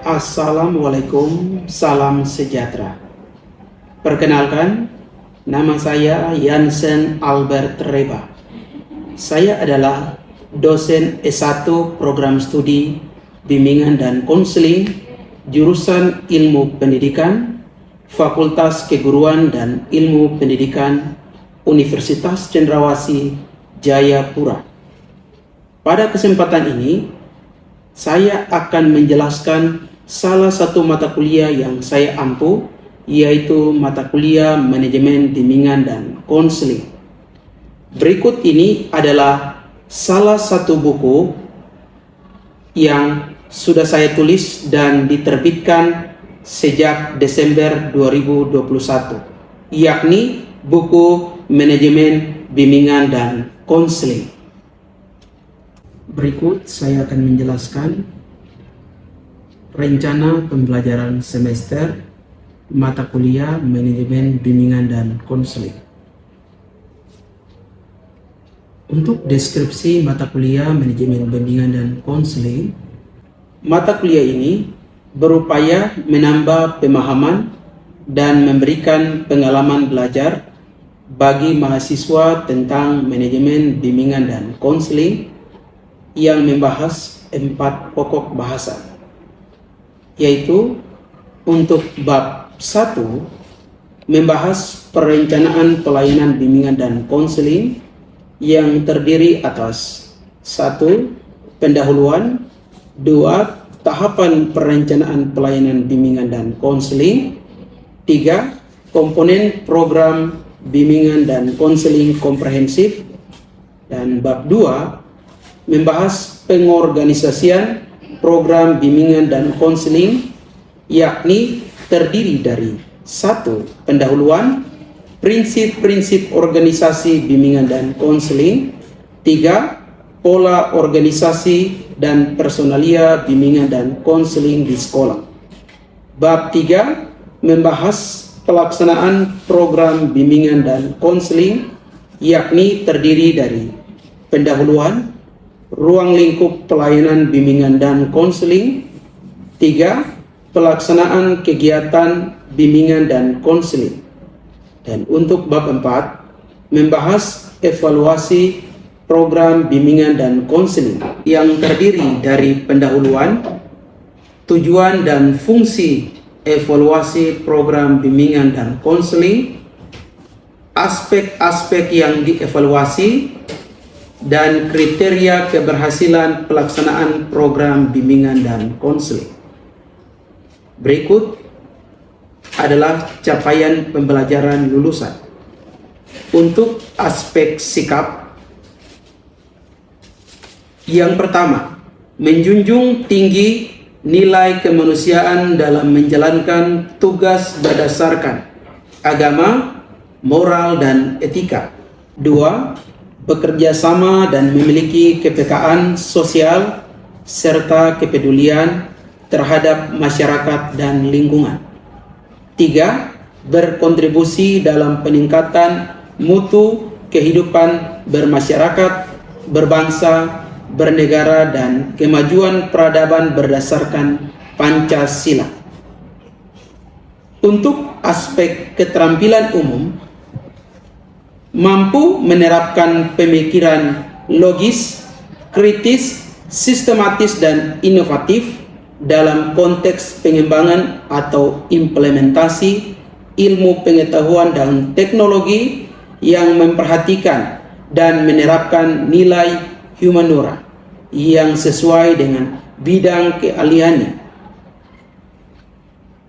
Assalamualaikum, salam sejahtera. Perkenalkan, nama saya Jansen Albert Reba. Saya adalah dosen S1 Program Studi Bimbingan dan Konseling jurusan Ilmu Pendidikan, Fakultas Keguruan dan Ilmu Pendidikan Universitas Cendrawasih, Jayapura. Pada kesempatan ini, saya akan menjelaskan salah satu mata kuliah yang saya ampu, yaitu mata kuliah Manajemen Bimbingan dan Konseling. Berikut ini adalah salah satu buku yang sudah saya tulis dan diterbitkan sejak Desember 2021, yakni buku Manajemen Bimbingan dan Konseling. Berikut saya akan menjelaskan rencana pembelajaran semester mata kuliah Manajemen Bimbingan dan Konseling. Untuk deskripsi mata kuliah Manajemen Bimbingan dan Konseling, mata kuliah ini berupaya menambah pemahaman dan memberikan pengalaman belajar bagi mahasiswa tentang manajemen bimbingan dan konseling yang membahas 4 pokok bahasa, yaitu untuk bab 1 membahas perencanaan pelayanan bimbingan dan konseling yang terdiri atas 1. Pendahuluan, 2. Tahapan perencanaan pelayanan bimbingan dan konseling, 3. Komponen program bimbingan dan konseling komprehensif, dan bab 2 membahas pengorganisasian program bimbingan dan konseling, yakni terdiri dari 1. Pendahuluan, prinsip-prinsip organisasi bimbingan dan konseling, 3. Pola organisasi dan personalia bimbingan dan konseling di sekolah. Bab 3 membahas pelaksanaan program bimbingan dan konseling, yakni terdiri dari pendahuluan, ruang lingkup pelayanan bimbingan dan konseling, 3. Pelaksanaan kegiatan bimbingan dan konseling. Dan untuk bab 4 membahas evaluasi program bimbingan dan konseling yang terdiri dari pendahuluan, tujuan dan fungsi evaluasi program bimbingan dan konseling, aspek-aspek yang dievaluasi, dan kriteria keberhasilan pelaksanaan program bimbingan dan konseling. Berikut adalah capaian pembelajaran lulusan. Untuk aspek sikap, yang pertama, menjunjung tinggi nilai kemanusiaan dalam menjalankan tugas berdasarkan agama, moral, dan etika. 2. Bekerja sama dan memiliki kepekaan sosial serta kepedulian terhadap masyarakat dan lingkungan. 3. Berkontribusi dalam peningkatan mutu kehidupan bermasyarakat, berbangsa, bernegara, dan kemajuan peradaban berdasarkan Pancasila. Untuk aspek keterampilan umum, mampu menerapkan pemikiran logis, kritis, sistematis, dan inovatif dalam konteks pengembangan atau implementasi ilmu pengetahuan dan teknologi yang memperhatikan dan menerapkan nilai humaniora yang sesuai dengan bidang keahliannya.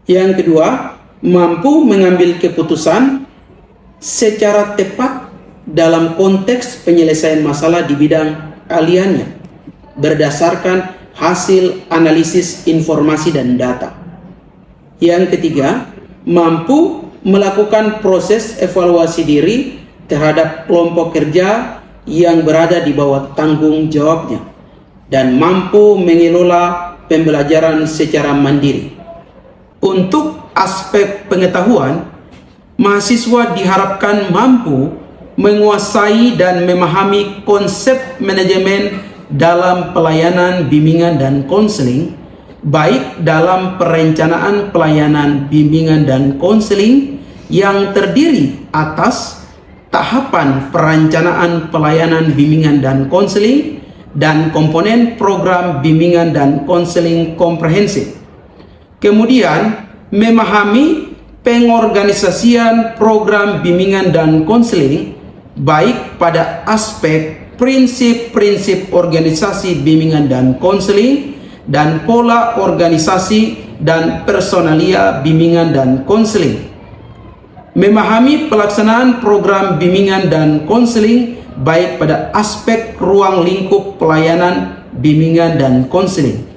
Yang kedua, mampu mengambil keputusan secara tepat dalam konteks penyelesaian masalah di bidang keahliannya berdasarkan hasil analisis informasi dan data. Yang ketiga, mampu melakukan proses evaluasi diri terhadap kelompok kerja yang berada di bawah tanggung jawabnya dan mampu mengelola pembelajaran secara mandiri. Untuk aspek pengetahuan, mahasiswa diharapkan mampu menguasai dan memahami konsep manajemen dalam pelayanan bimbingan dan konseling baik dalam perencanaan pelayanan bimbingan dan konseling yang terdiri atas tahapan perencanaan pelayanan bimbingan dan konseling dan komponen program bimbingan dan konseling komprehensif. Kemudian, memahami pengorganisasian program bimbingan dan konseling baik pada aspek prinsip-prinsip organisasi bimbingan dan konseling dan pola organisasi dan personalia bimbingan dan konseling. Memahami pelaksanaan program bimbingan dan konseling baik pada aspek ruang lingkup pelayanan bimbingan dan konseling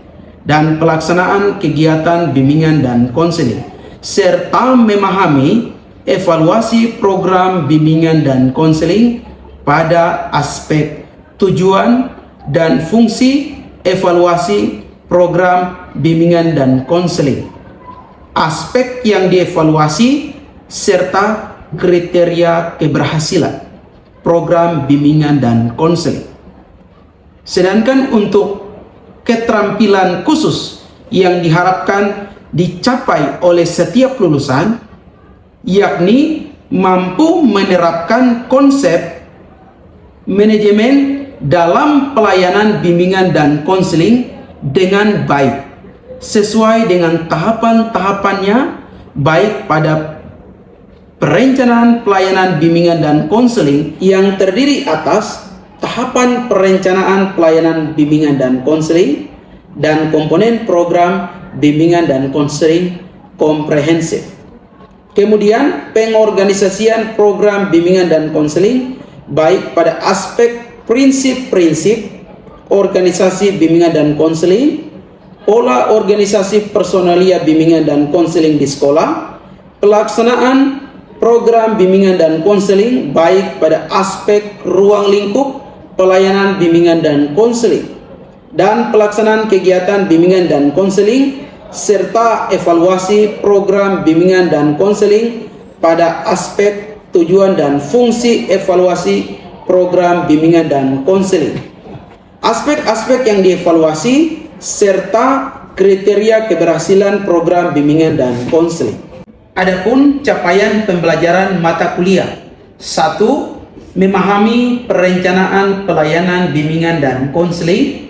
dan pelaksanaan kegiatan bimbingan dan konseling, serta memahami evaluasi program bimbingan dan konseling pada aspek tujuan dan fungsi evaluasi program bimbingan dan konseling, aspek yang dievaluasi serta kriteria keberhasilan program bimbingan dan konseling. Sedangkan untuk keterampilan khusus yang diharapkan dicapai oleh setiap lulusan, yakni mampu menerapkan konsep manajemen dalam pelayanan bimbingan dan konseling dengan baik, sesuai dengan tahapan-tahapannya, baik pada perencanaan pelayanan bimbingan dan konseling yang terdiri atas tahapan perencanaan pelayanan bimbingan dan konseling dan komponen program bimbingan dan konseling komprehensif. Kemudian, pengorganisasian program bimbingan dan konseling baik pada aspek prinsip-prinsip organisasi bimbingan dan konseling, pola organisasi personalia bimbingan dan konseling di sekolah, pelaksanaan program bimbingan dan konseling baik pada aspek ruang lingkup pelayanan bimbingan dan konseling dan pelaksanaan kegiatan bimbingan dan konseling serta evaluasi program bimbingan dan konseling pada aspek tujuan dan fungsi evaluasi program bimbingan dan konseling, aspek-aspek yang dievaluasi serta kriteria keberhasilan program bimbingan dan konseling. Adapun capaian pembelajaran mata kuliah: 1. Memahami perencanaan pelayanan bimbingan dan konseling.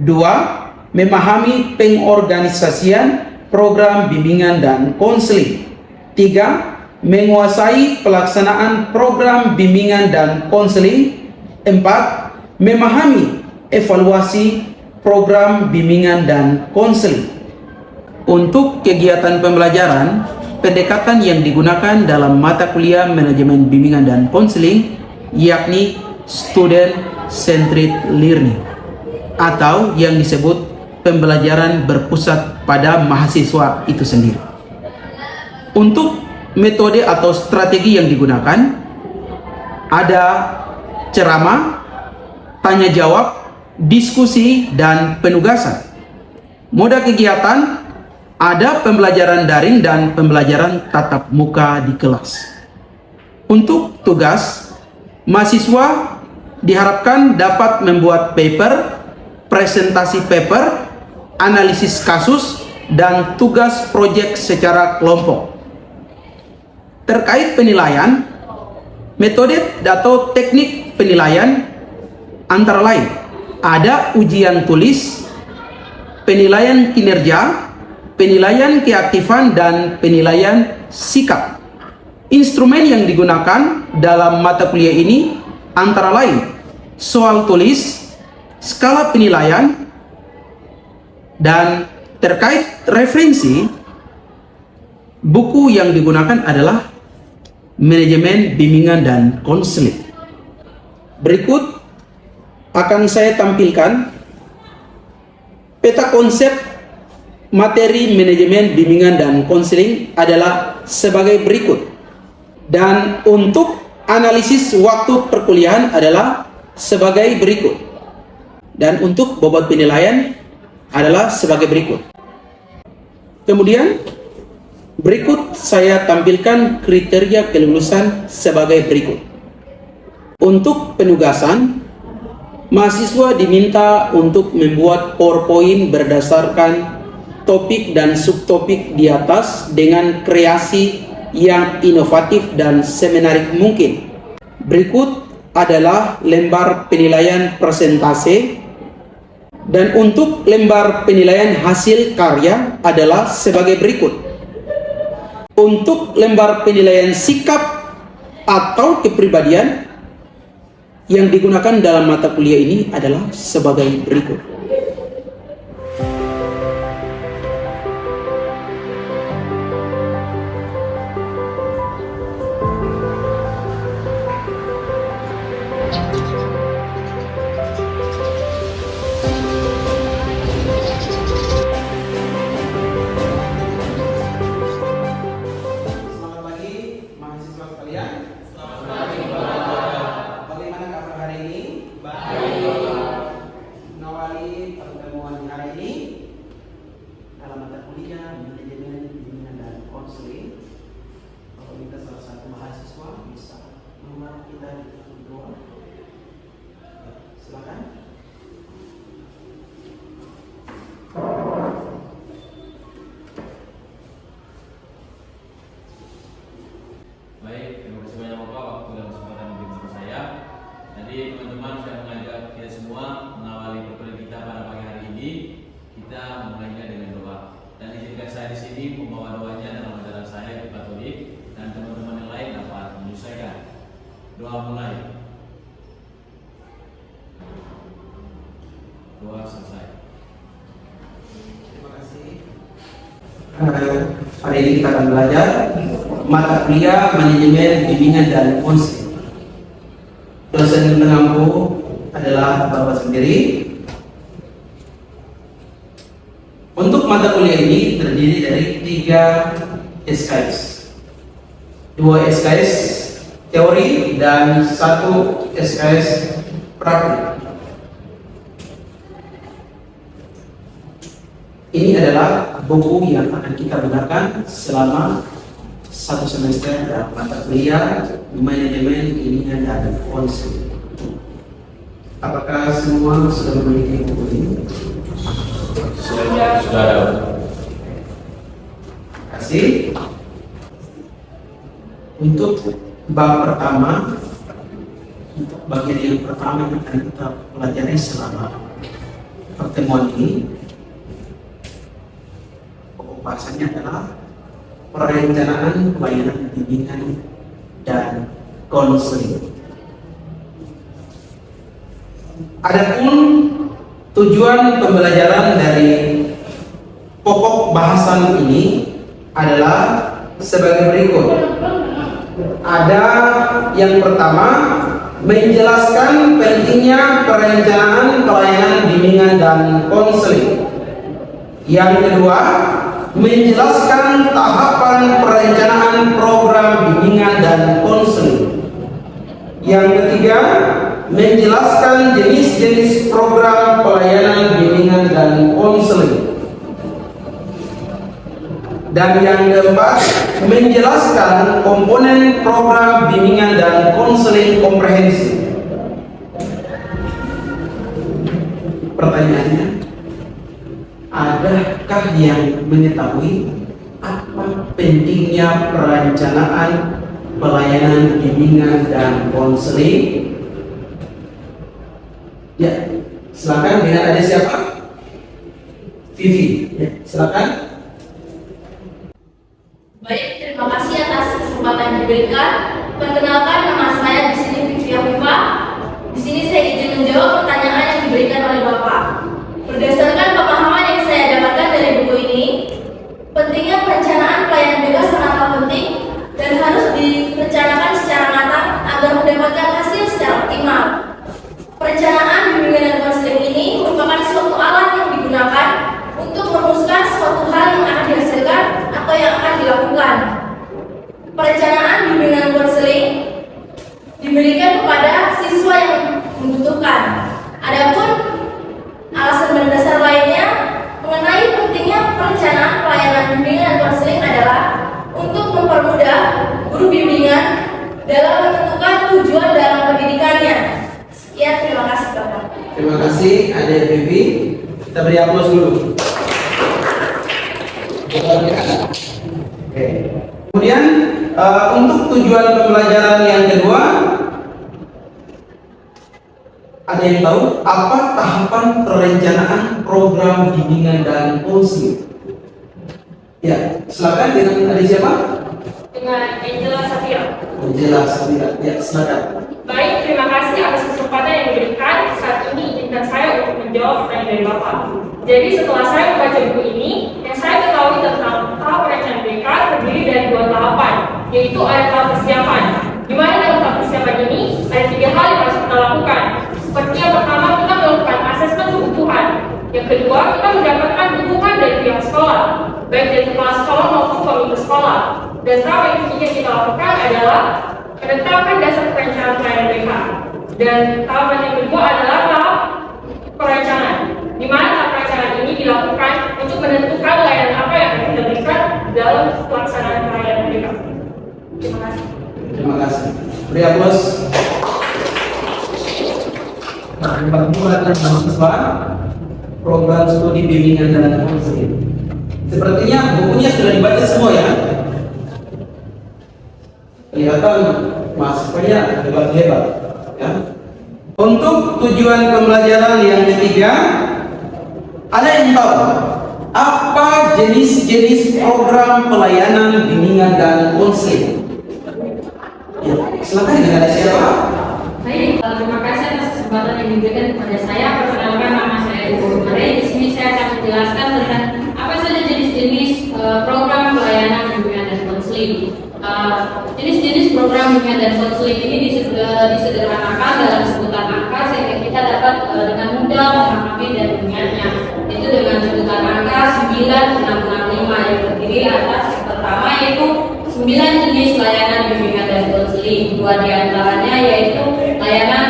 2. Memahami pengorganisasian program bimbingan dan konseling. 3. Menguasai pelaksanaan program bimbingan dan konseling. 4. Memahami evaluasi program bimbingan dan konseling. Untuk kegiatan pembelajaran, pendekatan yang digunakan dalam mata kuliah manajemen bimbingan dan konseling yakni student centered learning atau yang disebut pembelajaran berpusat pada mahasiswa itu sendiri. Untuk metode atau strategi yang digunakan ada ceramah, tanya jawab, diskusi, dan penugasan. Moda kegiatan ada pembelajaran daring dan pembelajaran tatap muka di kelas. Untuk tugas, mahasiswa diharapkan dapat membuat paper, presentasi paper, analisis kasus, dan tugas proyek secara kelompok. Terkait penilaian, metode atau teknik penilaian antara lain ada ujian tulis, penilaian kinerja, penilaian keaktifan, dan penilaian sikap. Instrumen yang digunakan dalam mata kuliah ini antara lain soal tulis, skala penilaian, dan terkait referensi, buku yang digunakan adalah manajemen bimbingan dan konseling. Berikut akan saya tampilkan peta konsep materi manajemen bimbingan dan konseling adalah sebagai berikut, dan untuk analisis waktu perkuliahan adalah sebagai berikut, dan untuk bobot penilaian adalah sebagai berikut. Kemudian berikut saya tampilkan kriteria kelulusan sebagai berikut. Untuk penugasan, Mahasiswa diminta untuk membuat PowerPoint berdasarkan topik dan subtopik di atas dengan kreasi yang inovatif dan semenarik mungkin. Berikut adalah lembar penilaian presentase, dan untuk lembar penilaian hasil karya adalah sebagai berikut. Untuk lembar penilaian sikap atau kepribadian yang digunakan dalam mata kuliah ini adalah sebagai berikut. Selamat pagi mahasiswa sekalian. Selamat pagi. Bagaimana kabar hari ini? Baik. Mengawali pertemuan hari ini dalam mata kuliah manajemen bimbingan dan konseling. Kalau kita salah satu mahasiswa bisa nomor kita di kedua. Silakan. Baik, terima kasih banyak Bapak waktu dan kesempatan yang diberikan saya. Jadi teman-teman, saya mengajak kita semua mengawali perkuliahan kita pada pagi hari ini. Kita memulainya dengan doa. Dan izinkan saya di sini membawa doanya dalam ajaran saya di Katolik, dan teman-teman yang lain dapat menyelesaikan. Doa mulai. Doa selesai. Terima kasih. Hari ini kita akan belajar mata kuliah manajemen bimbingan dan konseling. Dosen penampung adalah Bapak sendiri. Untuk mata kuliah ini terdiri dari 3 SKS, 2 SKS teori dan 1 SKS praktik. Ini adalah buku yang akan kita gunakan selama 1 semester dalam mata kuliah manajemen bimbingan dan konseling. Apakah semua sudah memiliki buku ini? Sudah. Terima kasih. Untuk bab pertama, untuk bagian yang pertama yang akan kita pelajari selama pertemuan ini, pokok bahasanya adalah perencanaan pelayanan bimbingan dan konseling. Adapun tujuan pembelajaran dari pokok bahasan ini adalah sebagai berikut. Ada yang pertama, menjelaskan pentingnya perencanaan pelayanan bimbingan dan konseling. Yang kedua, menjelaskan tahapan perencanaan program bimbingan dan konseling. Yang ketiga, menjelaskan jenis-jenis program pelayanan bimbingan dan konseling. Dan yang keempat, menjelaskan komponen program bimbingan dan konseling komprehensif. Pertanyaannya, adakah yang mengetahui apa pentingnya perencanaan pelayanan bimbingan dan konseling? Ya, silakan. Dengan ada siapa? Vivi. Ya, silakan. Baik, terima kasih atas kesempatan yang diberikan. Perkenalkan, nama saya di sini Vivi Afifa. Di sini saya izin menjawab pertanyaan yang diberikan oleh Bapak. Berdasarkan pemahaman yang saya dapatkan dari buku ini, pentingnya perencanaan pelayanan bebas sangatlah penting dan harus direncanakan secara matang agar mendapatkan hasil secara optimal. Perencanaan bimbingan dan konseling ini merupakan suatu alat yang digunakan untuk merumuskan suatu hal yang akan dihasilkan atau yang akan dilakukan. Perencanaan bimbingan dan konseling diberikan kepada siswa yang membutuhkan. Adapun alasan mendasar lainnya mengenai pentingnya perencanaan pelayanan bimbingan dan konseling adalah beri aplaus dulu. Oke. Kemudian untuk tujuan pembelajaran yang kedua, ada yang tahu apa tahapan perencanaan program bimbingan dan konseling? Ya, silakan dengan adik siapa? Dengan Angela Safira. Angela Safira. Ya, silakan. Baik, terima kasih atas kesempatan yang diberikan. Saat ini izinkan saya untuk menjawab pertanyaan dari Bapak. Jadi setelah saya membaca buku ini, yang saya ketahui tentang tahap perencanaan BK terdiri dari 2 tahapan, yaitu ada tahap persiapan. Di mana dalam tahap persiapan ini ada 3 hal yang harus kita lakukan. Seperti yang pertama, kita melakukan asesmen kebutuhan. Yang kedua, kita mendapatkan dukungan dari pihak sekolah, baik dari kepala sekolah maupun komite sekolah. Dan tahap yang ketiga kita lakukan adalah menetapkan dasar perencanaan pelayanan BK. Dan tahapan yang kedua adalah tahap perencanaan, di mana tahap perencanaan ini dilakukan untuk menentukan layanan apa yang akan kita berikan dalam pelaksanaan pelayanan BK. Terima kasih. Terima kasih. Beri aplaus. Nah, yang kedua adalah mahasiswa program studi bimbingan dan konseling. Sepertinya bukunya sudah dibaca semua ya. Kelihatan mahasiswanya hebat-hebat ya. Untuk tujuan pembelajaran yang ketiga, ada yang tahu apa jenis-jenis program pelayanan bimbingan dan konseling? Ya, silakan dengan ada siapa? Baik, terima kasih atas kesempatan yang diberikan kepada saya. Perkenalkan, nama saya Ibu Mare. Di sini saya akan menjelaskan tentang apa saja jenis-jenis program pelayanan bimbingan dan konseling. Jenis-jenis program bimbingan dan konseling ini disederhanakan dalam sebutan angka sehingga kita dapat dengan mudah memahami dan mengingatnya. Itu dengan sebutan angka 9665 yang terdiri atas yang pertama yaitu 9 jenis layanan bimbingan dan konseling. 2 diantaranya yaitu layanan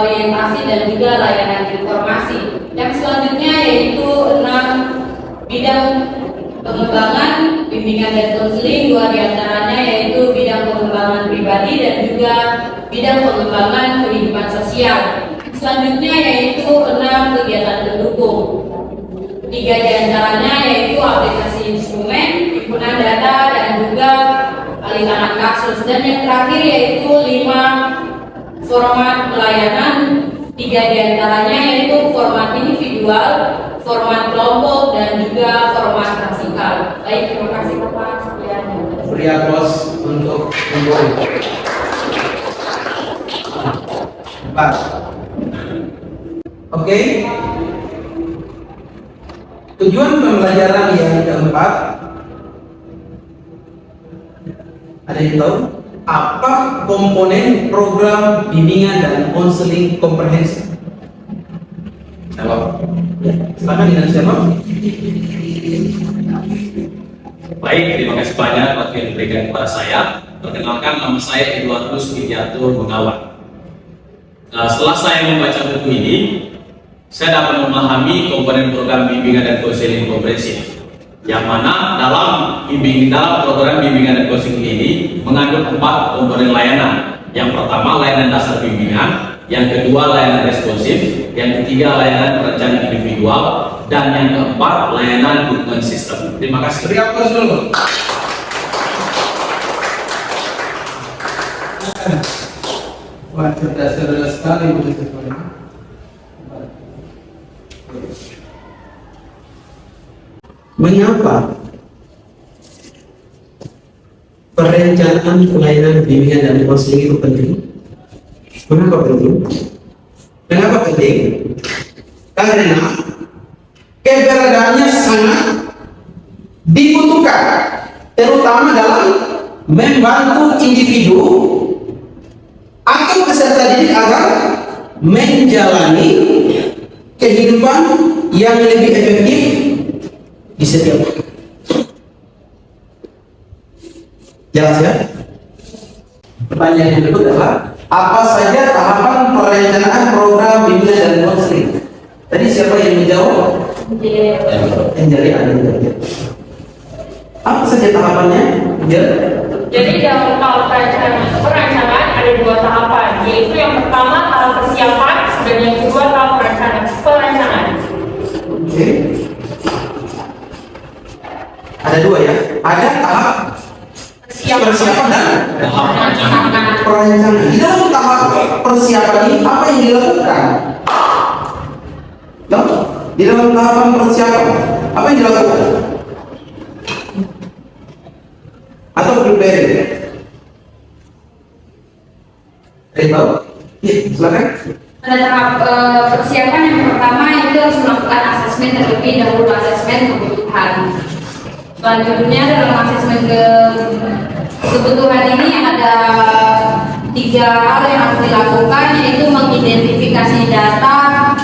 orientasi dan juga layanan informasi. Yang selanjutnya yaitu 6 bidang pengembangan bimbingan dan konseling. 2 diantaranya yaitu bidang pengembangan pribadi dan juga bidang pengembangan kehidupan sosial. Selanjutnya yaitu 6 kegiatan pendukung. 3 diantaranya yaitu aplikasi instrumen, himpunan data dan juga aliran kasus. Dan yang terakhir yaitu 5 format pelayanan. 3 diantaranya yaitu format individual, format kelompok dan juga format vertikal. Baik, terima kasih Bapak. Sekian. Beri aplaus untuk Ibu. Oke. Tujuan pembelajaran yang keempat, ada yang tahu apa komponen program bimbingan dan konseling komprehensif? Jawab. Ya, silakan dengan siapa? Baik, terima kasih banyak waktu yang diberikan kepada saya. Perkenalkan, nama saya Eduardus Widiatur Gunawan. Setelah saya membaca buku ini, saya dapat memahami komponen program bimbingan dan konseling komprehensif, yang mana dalam program bimbingan dan konseling ini mengandung 4 komponen layanan. Yang pertama layanan dasar bimbingan, yang kedua layanan responsif, yang ketiga layanan perencanaan individual, dan yang keempat layanan dukungan sistem. Terima kasih. Beri aplaus dulu. Wah, cerdas sekali mahasiswanya. Mengapa perencanaan pelayanan bimbingan dan konseling itu penting? Mengapa penting? Kenapa penting? Karena keberadaannya sangat dibutuhkan, terutama dalam membantu individu atau peserta didik agar menjalani kehidupan yang lebih efektif di setiap hari. Jelas ya? Pertanyaan yang kedua adalah apa saja tahapan perencanaan program bimbingan dan konseling? Tadi siapa yang menjawab? Anjali ada yang menjawab. Apa saja tahapannya? Jadi dalam tahap perencanaan ada 2 tahapan, yaitu yang pertama tahap persiapan dan yang kedua tahap perencanaan. Oke. Ada dua ya. Ada tahap persiapan dan perencanaan. Di dalam tahap persiapan ini apa yang dilakukan? No? Di dalam tahapan persiapan apa yang dilakukan? Atau prepare? Tahu? Ya, silakan. Pada tahap persiapan yang pertama itu harus melakukan asesmen terlebih dahulu, asesmen kebutuhan. Selanjutnya dalam asesmen kebutuhan ini ada 3 hal yang harus dilakukan, yaitu mengidentifikasi data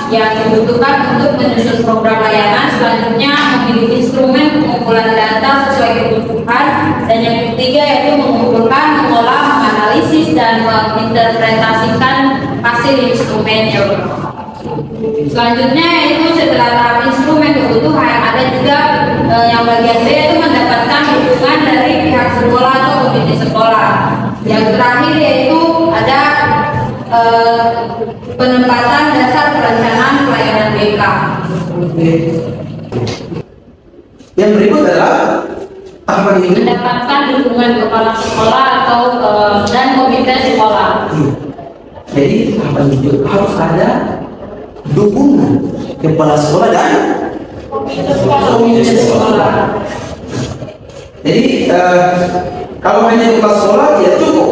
yang dibutuhkan untuk menyusun program layanan. Selanjutnya memiliki instrumen pengumpulan data sesuai kebutuhan, dan yang ketiga yaitu mengumpulkan, mengolah, menganalisis dan menginterpretasikan hasil instrumennya. Selanjutnya itu setelah tahap instrumen kebutuhan, ada juga yang bagian B itu mendapatkan dukungan dari pihak sekolah atau komite sekolah. Yang terakhir yaitu ada penempatan dasar perencanaan pelayanan BK. Yang berikut adalah tahapan ini. Mendapatkan dukungan kepala sekolah atau dan komite sekolah. Jadi tahapan itu harus ada dukungan kepala sekolah dan komite sekolah. Jadi kalau hanya kepala sekolah ya cukup.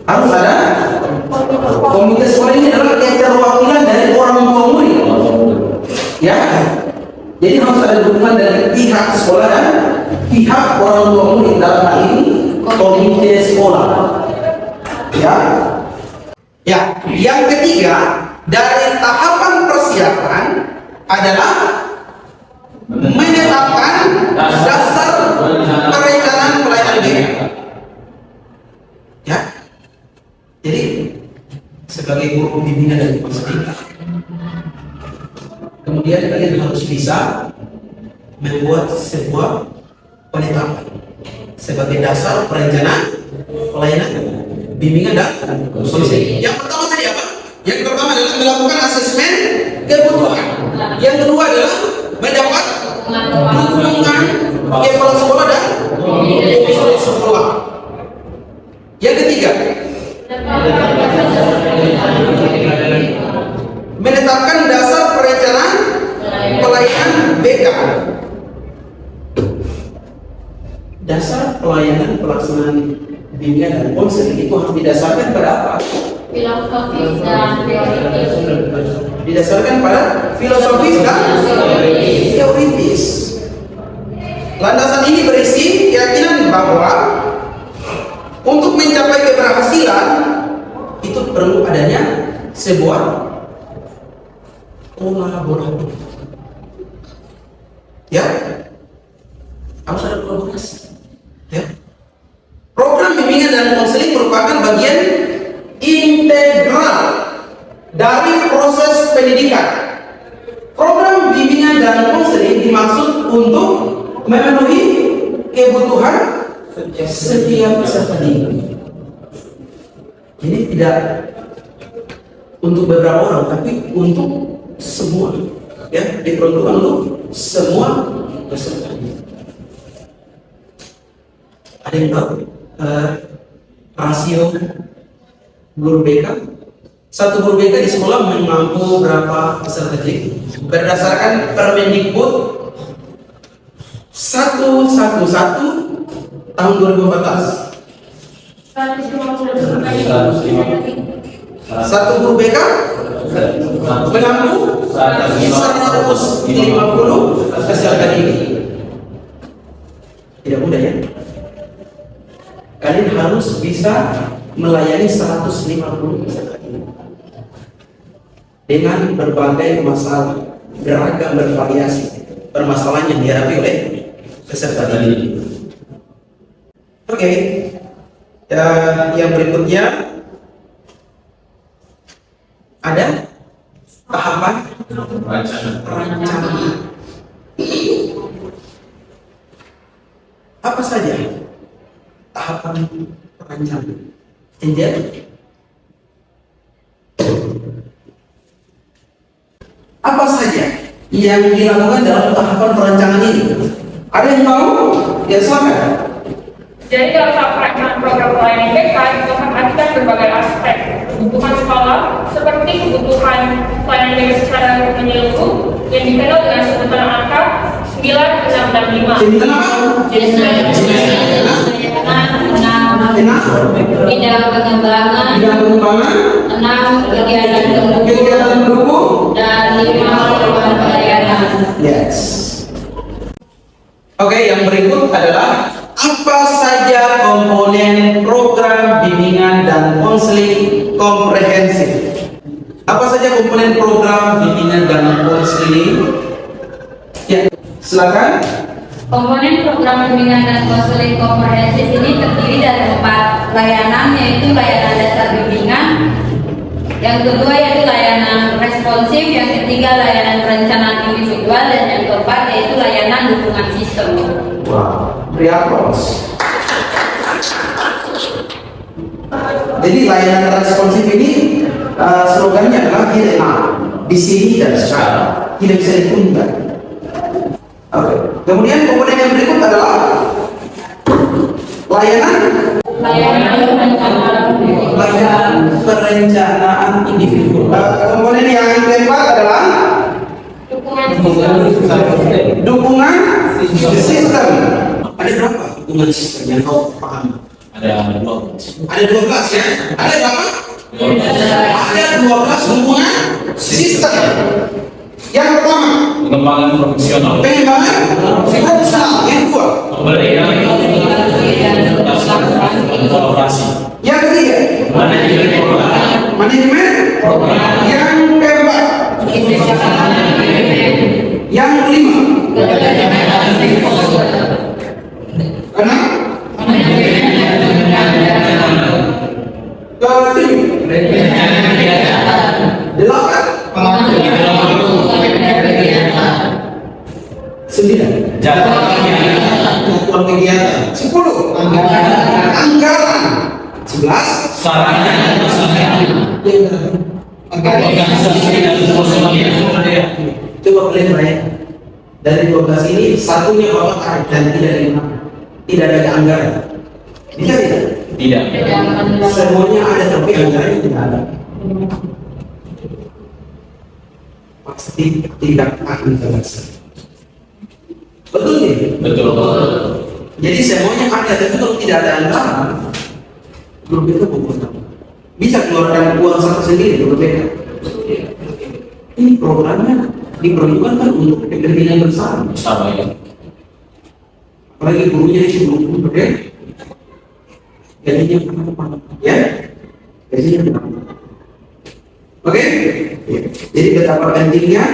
Harus ada komite sekolah. Ini adalah keterwakilan dari orang tua murid. Ya. Jadi harus ada dukungan dari pihak sekolah dan pihak orang tua murid, dalam hal ini komite sekolah. Ya. Ya, yang ketiga dari tahapan persiapan adalah menetapkan dasar perencanaan pelayanan BK. Ya. Jadi sebagai guru pembina dari Masjid, kemudian kalian harus bisa membuat sebuah penetapan sebagai dasar perencanaan pelayanan bimbingan dan konseling. Yang pertama tadi apa? Yang pertama adalah melakukan asesmen kebutuhan. Yang kedua adalah mendapat dukungan kepala sekolah dan komite sekolah. Yang ketiga, menetapkan dasar perencanaan pelayanan BK. Dasar pelayanan pelaksanaan bimbingan dan konseling itu harus didasarkan pada apa? Filosofis dan teoritis. Didasarkan pada filosofis dan teoritis. Landasan ini berisi keyakinan bahwa untuk mencapai keberhasilan itu perlu adanya sebuah kolaborasi. Ya, harus ada kolaborasi. Ya. Program bimbingan dan konseling merupakan bagian integral dari proses pendidikan. Program bimbingan dan konseling dimaksud untuk memenuhi kebutuhan setiap peserta didik. Jadi tidak untuk beberapa orang, tapi untuk semua. Ya, diperuntukkan untuk semua peserta didik. Ada yang tahu rasio guru BK? Satu guru BK di sekolah mampu berapa peserta didik? Berdasarkan Permendikbud 111 tahun 2014. Satu guru BK menampung 150 peserta didik. Tidak mudah ya. Kalian harus bisa melayani 150 peserta didik dengan berbagai masalah, beragam, bervariasi permasalahan yang dihadapi oleh peserta didik. Oke. Yang berikutnya ada tahapan perencanaan. Apa saja tahapan perencanaan? Jadi apa saja yang dilakukan dalam tahapan perancangan ini? Ada yang tahu? Ya silakan. Jadi dalam tahap perancangan program pelayanan BK itu memperhatikan berbagai aspek kebutuhan sekolah seperti kebutuhan pelayanan BK secara menyeluruh yang dikenal dengan sebutan angka 9665. Bidang pengembangan, 6 kegiatan pendukung, dan 5 perubahan pelayanan. Yes. Oke, yang berikut adalah apa saja komponen program bimbingan dan konseling komprehensif. Apa saja komponen program bimbingan dan konseling? Ya, silakan. Komponen program bimbingan dan konseling komprehensif ini terdiri dari 4 layanan, yaitu layanan dasar bimbingan, yang kedua yaitu layanan responsif, yang ketiga layanan perencanaan individual, dan yang keempat yaitu layanan dukungan sistem. Wow, beri aplaus. Jadi layanan responsif ini slogannya adalah here and now, di sini dan sekarang, tidak bisa ditunda. Oke. Kemudian komponen yang berikut adalah layanan perencanaan individu. Komponen yang keempat adalah dukungan sistem. Ada berapa dukungan sistem yang kau paham? Ada 12. Ada 12 ya? Ada berapa? 12. Ada 12 dukungan sistem. Yang pertama, Pengembangan profesional. pengembangan profesional. Yang kedua, Pemberdayaan. Kolaborasi. yang ketiga, Manajemen program. manajemen. Yang keempat, yang kelima, keenam, ketujuh, delapan, 9 jadwal kegiatan, 10 anggaran, 11 Sarana. Organisasi dan personalnya. Coba kalian bayangkan, dari 12 ini satunya bapak tarik dan tidak digunakan, tidak ada anggaran, bisa tidak? Tidak. Semuanya ada tapi anggarannya tidak ada, pasti tidak akan terlaksana. Betul nih? Betul. Jadi semuanya ada, tapi kalau tidak ada anggaran, belum bisa fokus. Bisa keluarkan uang satu sendiri, berbeda. Ini programnya diperlukan kan untuk kepentingan bersama. Sama ya. Apalagi gurunya itu belum berbeda. Gajinya berapa? Ya, gajinya berapa? Oke? Jadi betapa pentingnya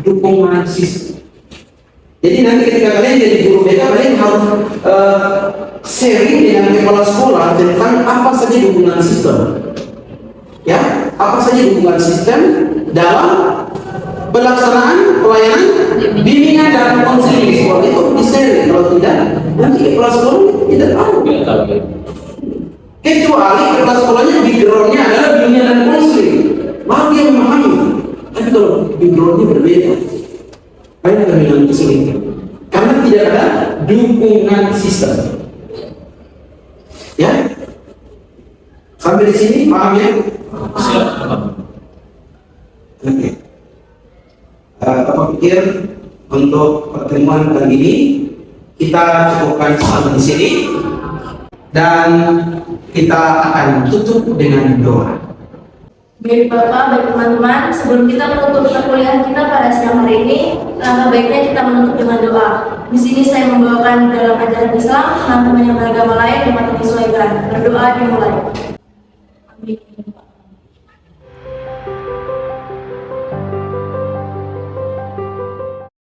dukungan sistem. Jadi nanti ketika kalian jadi guru BK, kalian harus sharing dengan kepala sekolah tentang apa saja dukungan sistem. Ya, apa saja dukungan sistem dalam pelaksanaan pelayanan bimbingan dan konseling di sekolah itu di-sharing. Kalau tidak, nanti kepala sekolah tidak tahu. Tidak tahu ya. Kecuali kepala sekolahnya backgroundnya adalah bimbingan dan konseling, baru dia memahami. Tapi kalau backgroundnya berbeda, kalian akan dengan kesulitan karena tidak ada dukungan sistem. Ya, sampai di sini paham ya? Silakan. Oke. Apa pikir untuk pertemuan kali ini kita cukupkan sampai di sini dan kita akan tutup dengan doa. Baik Bapak, baik teman-teman, sebelum kita menutup perkuliahan kita pada siang hari ini, langkah baiknya kita menutup dengan doa. Di sini saya membawakan dalam ajaran Islam, teman-teman yang beragama lain dapat menyesuaikan. Berdoa dimulai.